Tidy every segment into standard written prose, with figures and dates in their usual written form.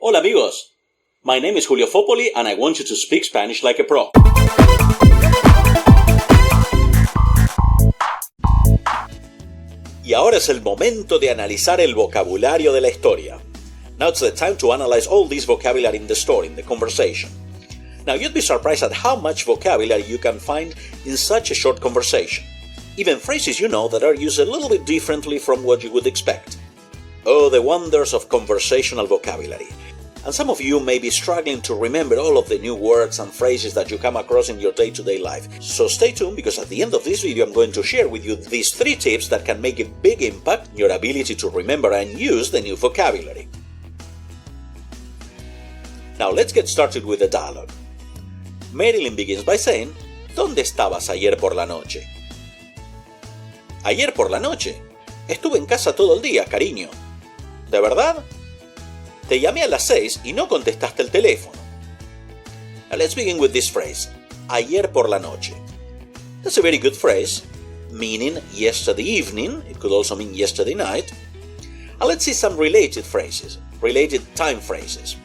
Hola amigos, my name is Julio Foppoli and I want you to speak Spanish like a pro. Y ahora es el momento de analizar el vocabulario de la historia. Now it's the time to analyze all this vocabulary in the story, in the conversation. Now you'd be surprised at how much vocabulary you can find in such a short conversation. Even phrases you know that are used a little bit differently from what you would expect. Oh, the wonders of conversational vocabulary. And some of you may be struggling to remember all of the new words and phrases that you come across in your day-to-day life. So stay tuned, because at the end of this video I'm going to share with you these 3 tips that can make a big impact in your ability to remember and use the new vocabulary. Now let's get started with the dialogue. Marilyn begins by saying, ¿Dónde estabas ayer por la noche? Ayer por la noche. Estuve en casa todo el día, cariño. ¿De verdad? Te llamé a las 6 y no contestaste el teléfono. Now let's begin with this phrase, ayer por la noche. That's a very good phrase, meaning yesterday evening. It could also mean yesterday night. And let's see some related phrases, related time phrases.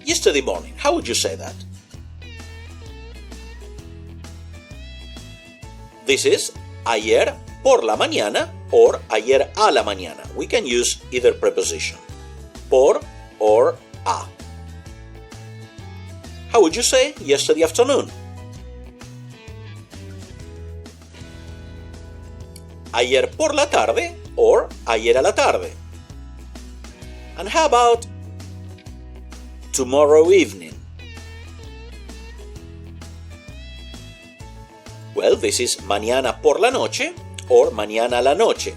Yesterday morning, how would you say that? This is ayer por la mañana or ayer a la mañana. We can use either preposition, por or a. How would you say yesterday afternoon? Ayer por la tarde or ayer a la tarde. And how about tomorrow evening? Well, this is mañana por la noche or mañana a la noche.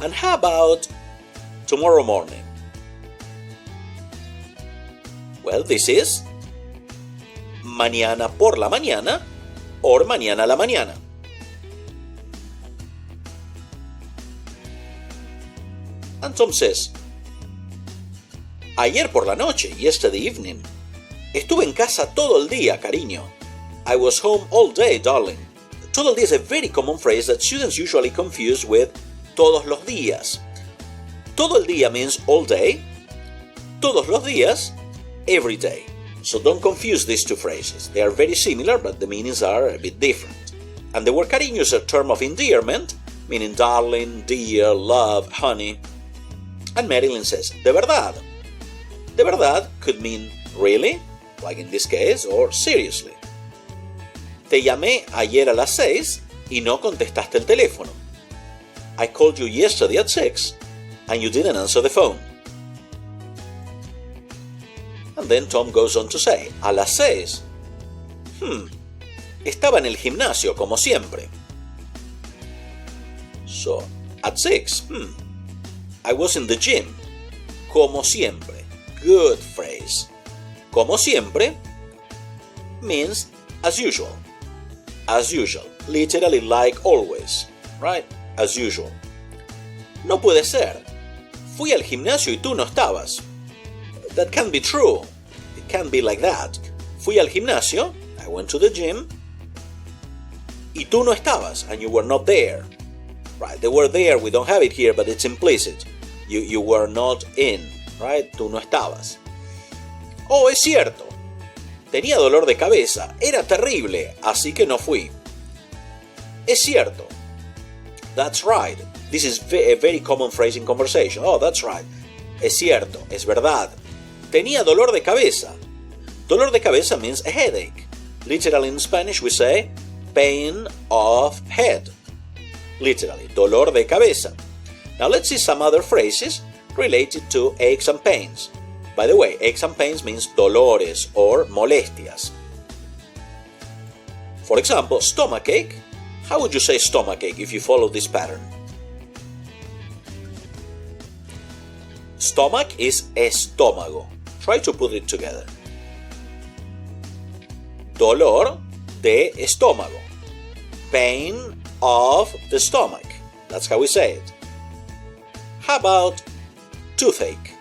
And how about tomorrow morning? Well, this is mañana por la mañana or mañana a la mañana. And Tom says, ayer por la noche, yesterday evening. Estuve en casa todo el día, cariño. I was home all day, darling. Todo el día is a very common phrase that students usually confuse with todos los días. Todo el día means all day. Todos los días, every day. So don't confuse these 2 phrases. They are very similar, but the meanings are a bit different. And the word cariño is a term of endearment, meaning darling, dear, love, honey. And Marilyn says, ¿de verdad? De verdad could mean really, like in this case, or seriously. Te llamé ayer a las 6 y no contestaste el teléfono. I called you yesterday at 6 and you didn't answer the phone. And then Tom goes on to say, a las 6. Estaba en el gimnasio, como siempre. So, at 6, I was in the gym, como siempre. Good phrase. Como siempre means as usual. As usual. Literally like always. Right? As usual. No puede ser. Fui al gimnasio y tú no estabas. That can't be true. It can't be like that. Fui al gimnasio, I went to the gym, y tú no estabas, and you were not there. Right? The word there, we don't have it here, but it's implicit. You were not in. Right? Tú no estabas. Oh, es cierto. Tenía dolor de cabeza. Era terrible, así que no fui. Es cierto. That's right. This is a very common phrase in conversation. Oh, that's right. Es cierto, es verdad. Tenía dolor de cabeza. Dolor de cabeza means a headache. Literally in Spanish we say pain of head. Literally, dolor de cabeza. Now let's see some other phrases related to aches and pains. By the way, aches and pains means dolores or molestias. For example, stomachache. How would you say stomachache if you follow this pattern? Stomach is estómago. Try to put it together. Dolor de estómago. Pain of the stomach. That's how we say it. How about toothache?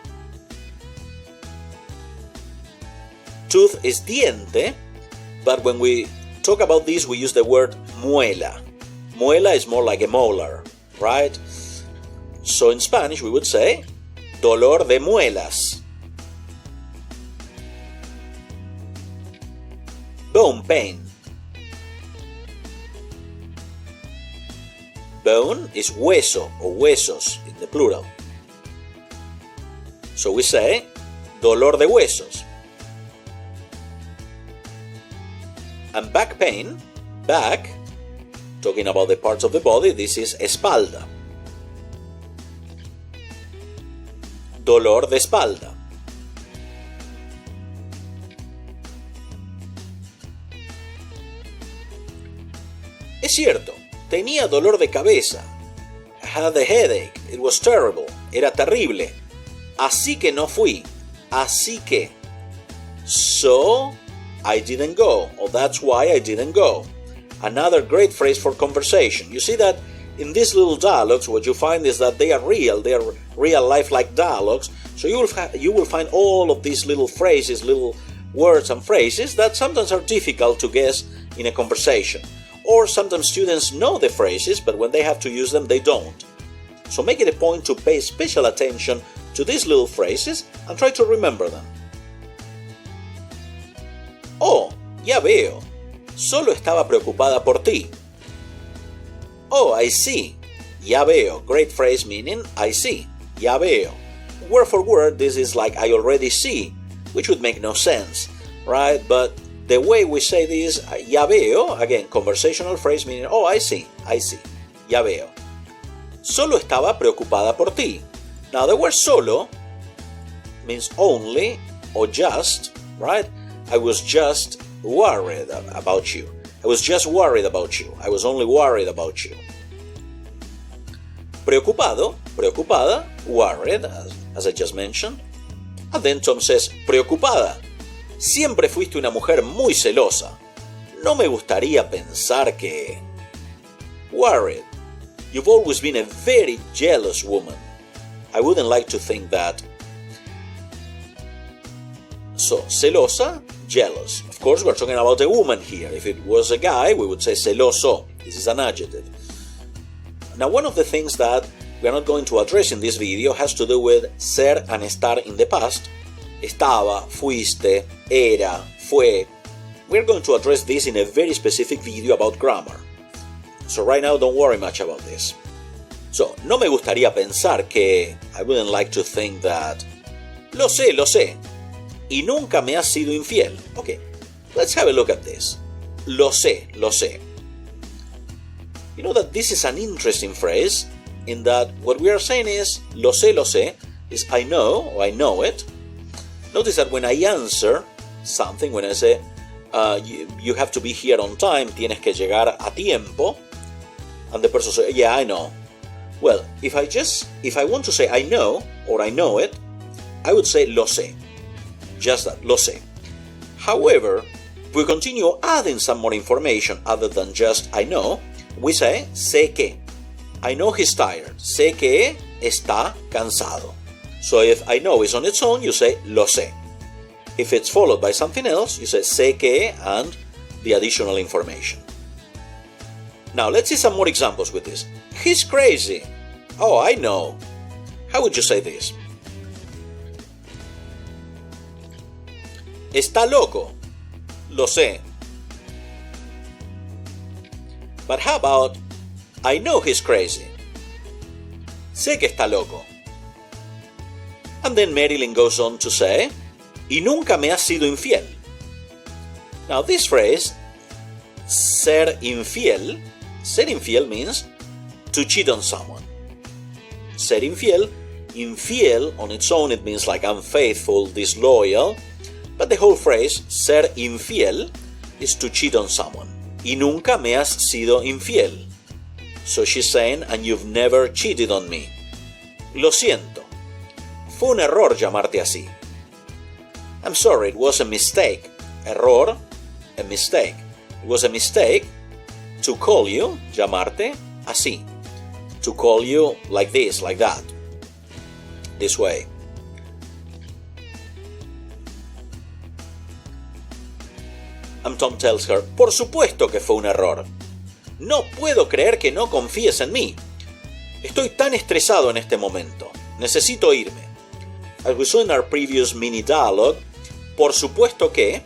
Tooth is diente, but when we talk about this, we use the word muela. Muela is more like a molar, right? So in Spanish, we would say dolor de muelas. Bone pain. Bone is hueso or huesos in the plural. So we say dolor de huesos. And back pain, back, talking about the parts of the body, this is espalda. Dolor de espalda. Es cierto, tenía dolor de cabeza. I had a headache. It was terrible. Era terrible. Así que no fui. Así que. So, I didn't go. Or that's why I didn't go. Another great phrase for conversation. You see that in these little dialogues, what you find is that they are real life-like dialogues. So you will find all of these little phrases, little words and phrases that sometimes are difficult to guess in a conversation. Or sometimes students know the phrases, but when they have to use them, they don't. So make it a point to pay special attention to these little phrases and try to remember them. Oh, ya veo. Solo estaba preocupada por ti. Oh, I see. Ya veo. Great phrase meaning I see. Ya veo. Word for word, this is like I already see, which would make no sense, right? But the way we say this, ya veo, again, conversational phrase meaning, oh, I see, ya veo. Solo estaba preocupada por ti. Now, the word solo means only or just, right? I was just worried about you. I was just worried about you. I was only worried about you. Preocupado, preocupada, worried, as I just mentioned. And then Tom says, preocupada. Siempre fuiste una mujer muy celosa. No me gustaría pensar que... Worried. You've always been a very jealous woman. I wouldn't like to think that. So, celosa, jealous. Of course, we're talking about a woman here. If it was a guy, we would say celoso. This is an adjective. Now, one of the things that we are not going to address in this video has to do with ser and estar in the past. Estaba, fuiste, era, fue. We're going to address this in a very specific video about grammar. So right now, don't worry much about this. So, no me gustaría pensar que... I wouldn't like to think that... Lo sé. Y nunca me has sido infiel. Okay, let's have a look at this. Lo sé. You know that this is an interesting phrase in that what we are saying is lo sé is I know or I know it. Notice that when I answer something, when I say you have to be here on time, tienes que llegar a tiempo, and the person says, yeah, I know. Well, if I want to say I know or I know it, I would say lo sé. Just that, lo sé. However, if we continue adding some more information other than just I know, we say sé que. I know he's tired. Sé que está cansado. So if I know is on its own, you say lo sé. If it's followed by something else, you say sé que and the additional information. Now let's see some more examples with this. He's crazy. Oh, I know. How would you say this? Está loco. Lo sé. But how about I know he's crazy. Sé que está loco. And then Marilyn goes on to say, y nunca me has sido infiel. Now this phrase, ser infiel means to cheat on someone. Ser infiel on its own, it means like unfaithful, disloyal. But the whole phrase, ser infiel, is to cheat on someone. Y nunca me has sido infiel. So she's saying, and you've never cheated on me. Lo siento. Fue un error llamarte así. I'm sorry, it was a mistake. Error, a mistake. It was a mistake to call you, llamarte, así. To call you like this, like that. This way. And Tom tells her, por supuesto que fue un error. No puedo creer que no confíes en mí. Estoy tan estresado en este momento. Necesito irme. As we saw in our previous mini dialogue, por supuesto que,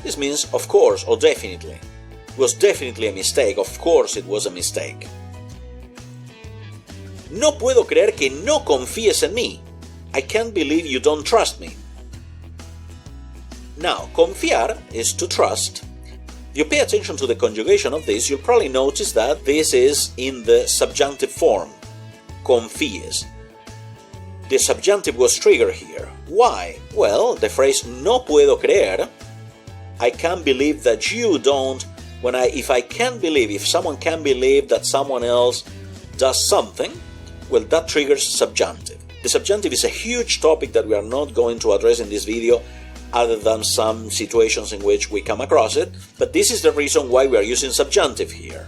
this means of course or definitely. It was definitely a mistake, of course it was a mistake. No puedo creer que no confíes en mí. I can't believe you don't trust me. Now, confiar is to trust. If you pay attention to the conjugation of this, you'll probably notice that this is in the subjunctive form. Confíes. The subjunctive was triggered here. Why? Well, the phrase no puedo creer, I can't believe that you don't, if someone can't believe that someone else does something, well, that triggers subjunctive. The subjunctive is a huge topic that we are not going to address in this video, other than some situations in which we come across it, but this is the reason why we are using subjunctive here.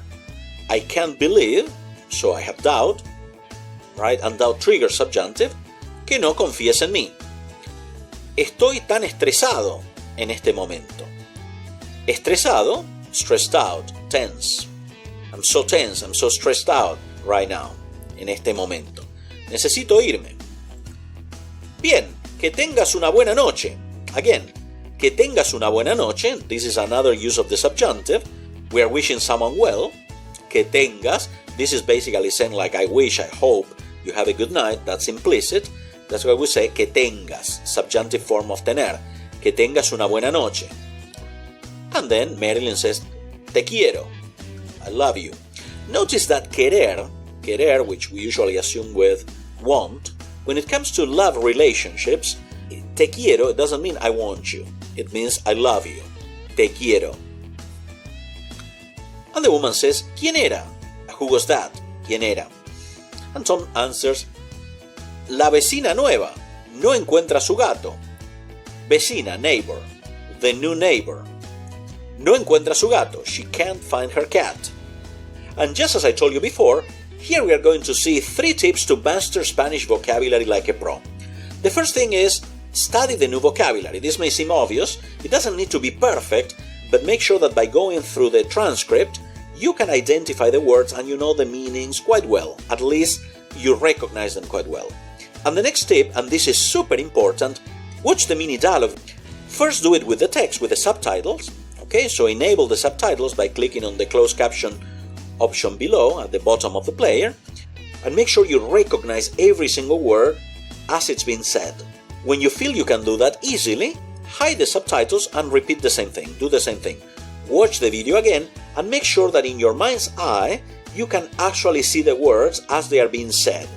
I can't believe, so I have doubt, right, and doubt triggers subjunctive, que no confíes en mí. Estoy tan estresado en este momento. Estresado, stressed out, tense. I'm so tense, I'm so stressed out right now, en este momento. Necesito irme. Bien, que tengas una buena noche. Again, que tengas una buena noche, this is another use of the subjunctive. We are wishing someone well. Que tengas, this is basically saying like I wish, I hope you have a good night, that's implicit. That's why we say que tengas, subjunctive form of tener. Que tengas una buena noche. And then Marilyn says, te quiero, I love you. Notice that querer, which we usually assume with want, when it comes to love relationships, te quiero, it doesn't mean I want you. It means I love you. Te quiero. And the woman says, ¿Quién era? Who was that? ¿Quién era? And Tom answers, la vecina nueva no encuentra su gato. Vecina, neighbor. The new neighbor. No encuentra su gato. She can't find her cat. And just as I told you before, here we are going to see 3 tips to master Spanish vocabulary like a pro. The first thing is, study the new vocabulary. This may seem obvious. It doesn't need to be perfect, but make sure that by going through the transcript, you can identify the words and you know the meanings quite well. At least you recognize them quite well. And the next tip, and this is super important, watch the mini dialogue. First do it with the text, with the subtitles. Okay, so enable the subtitles by clicking on the closed caption option below at the bottom of the player, and make sure you recognize every single word as it's been said. When you feel you can do that easily, hide the subtitles and repeat the same thing. Do the same thing. Watch the video again and make sure that in your mind's eye you can actually see the words as they are being said.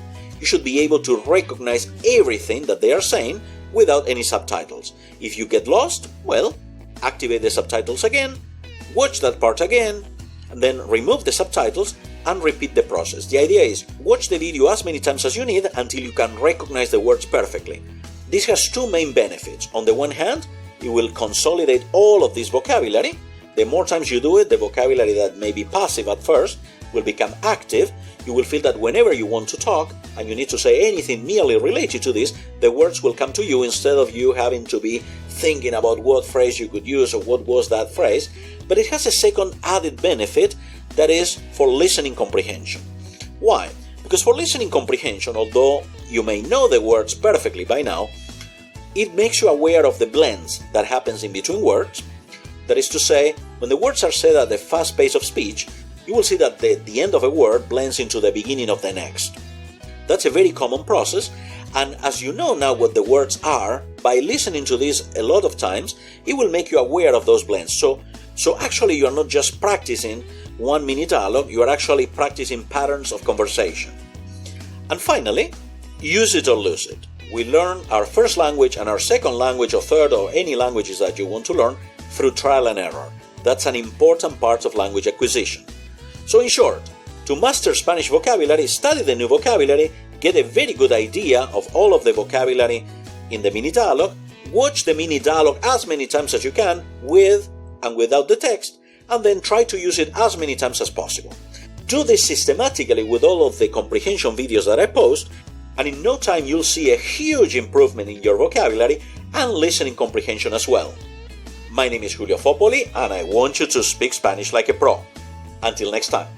You should be able to recognize everything that they are saying without any subtitles. If you get lost, well, activate the subtitles again, watch that part again, and then remove the subtitles and repeat the process. The idea is, watch the video as many times as you need until you can recognize the words perfectly. This has 2 main benefits. On the one hand, it will consolidate all of this vocabulary. The more times you do it, the vocabulary that may be passive at first will become active. You will feel that whenever you want to talk and you need to say anything merely related to this, the words will come to you instead of you having to be thinking about what phrase you could use or what was that phrase. But it has a second added benefit, that is for listening comprehension. Why? Because for listening comprehension, although you may know the words perfectly by now, it makes you aware of the blends that happens in between words. That is to say, when the words are said at the fast pace of speech, you will see that the end of a word blends into the beginning of the next. That's a very common process, and as you know now what the words are, by listening to this a lot of times, it will make you aware of those blends. So actually you are not just practicing one mini dialogue, you are actually practicing patterns of conversation. And finally, use it or lose it. We learn our first language and our second language or third or any languages that you want to learn through trial and error. That's an important part of language acquisition. So in short, to master Spanish vocabulary, study the new vocabulary, get a very good idea of all of the vocabulary in the mini dialogue, watch the mini dialogue as many times as you can with and without the text, and then try to use it as many times as possible. Do this systematically with all of the comprehension videos that I post, and in no time you'll see a huge improvement in your vocabulary and listening comprehension as well. My name is Julio Foppoli, and I want you to speak Spanish like a pro. Until next time.